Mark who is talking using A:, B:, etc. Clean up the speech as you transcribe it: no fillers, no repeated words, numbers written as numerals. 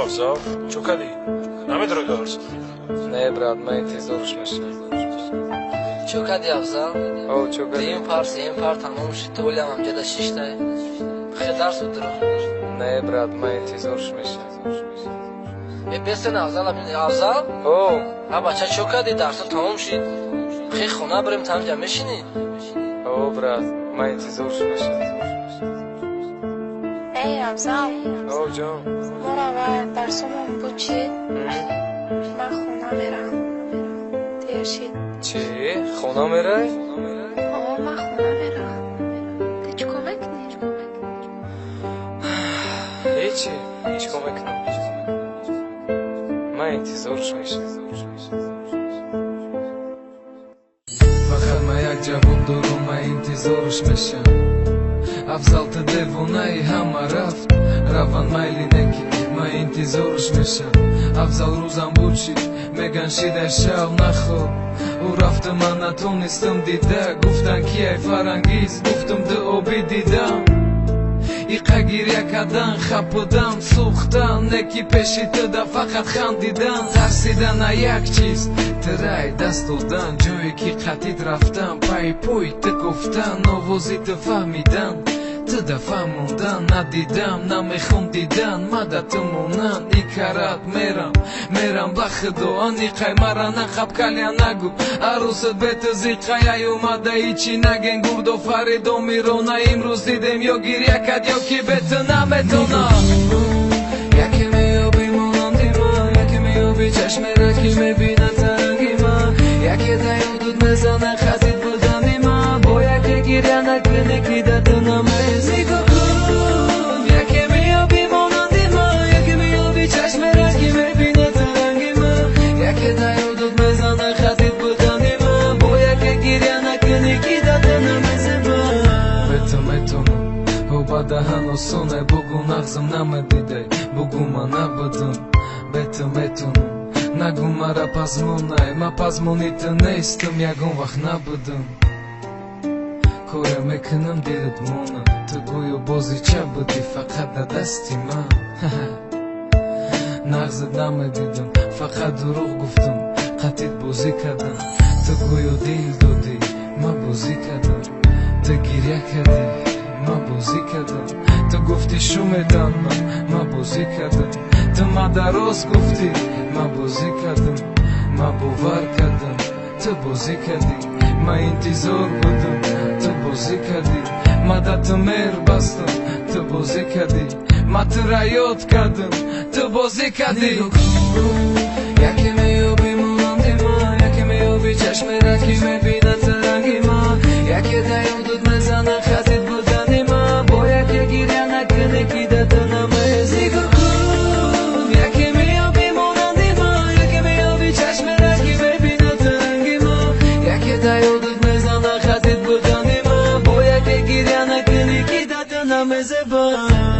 A: Avzal, чокади? Намедро дорс.
B: Не, брат, ма интизорш мешам.
C: чокади Авзал?
B: О, чокади.
C: Им пар тамом шид толям амҷада шиштай. Хе дарс удро.
B: Не, брат, ма интизорш мешам.
C: Бесен Авзал, Авзал?
B: О,
C: А бача чокади дарсо тамом шид. Хе хона барем тамҷа мешини?
B: о, брат, ма интизорш мешам.
D: Эй, Авзал,
B: О, ҷон.
D: мора ва дарсомон бучид. Ман хона мерам. Дер шид.
B: Чӣ? Хона мерай?
D: О, ман хона мерам. Ты чико мекунӣ?
B: Ҳечи, ҳеҷ кӯмак намекунам. Ма интизорш мешам.
E: Фақат ма як ҷавоб дорам, ма интизорш мешам. Авзал ту девонаи ҳама рафт. Раван майли неки, ма интизорш мешам. Авзал рӯзам буд шид, меган шидай шав нахоб. Ӯ рафта ман натонистам дида. Гуфтан ки ай фарангиз, гуфтам дуоби дидам. Иқа гирья кардан, хапудан, сӯхтан. Неки пеши туда фақат хандидан. Тарсидан а як чиз, тирай даст додан. ҷое ки қатид рафтам, пай пӯй ту гуфтан. овози ту фаҳмидан, туда фаҳмондан. Надидам, намехондидан, мада ту монан. Икарат мерам ба худо. Аниқай мара нақаб каля нагу. арӯсат бетуз иқай омада. ичи наген гурдо фаридо мирона. имрӯз дидем ё гирья кад ё ки бету наметона. яке меёби монанди ман, яке меёби чашмера ки мебинад таранги ман. яке даёдуд мезана хазид будани ман. бо яке гирья накуни ки дату намези гукун. яке меёби монанди ман, яке меёби чашмера ки мебинад таранги ман. яке даёдуд мезана хазид будани ман. бо яке гирья накуни ки дату намези ман. бету метонам ба даҳан осонай. бугу нағзам намедидай, бугу ман набудам. бету метонам нагу мара пазмонай. ма пазмони ту нестам, ягон вақт набудам. коре мекунам дилат монад. ту гӯё бозича будӣ фақат да дасти ман. нағзат намедидам, фақат дурӯғ гуфтам. қатид бозӣ кардам. ту гӯё дил додӣ, ма бозӣ кардам. ту гирья кардӣ, ма бозӣ кардам. ту гуфтӣ шӯ медам ман, ма бозӣ кардам. ту ма дароз гуфтӣ, ма бозӣ кардам. ма бовар кардам, ту бозӣ кардӣ. ма интизор будам, ту бозӣ кардӣ. ма да ту меҳр бастам, ту бозӣ кардӣ. ма тура ёд кардам, ту бозӣ кардӣ. яке меёби монанди ман, яке меёби чашмера ки мебинад таранги ман. яке даёдуд мезана хазид будани ман. бо яке гирья накуни ки дату намези гукун. яке меёби монанди ман, яке меёби чашмера ки мебинад таранги ман. яке даёдуд мезана хазид будани ман. бо яке гирья накуни ки дату намези ман.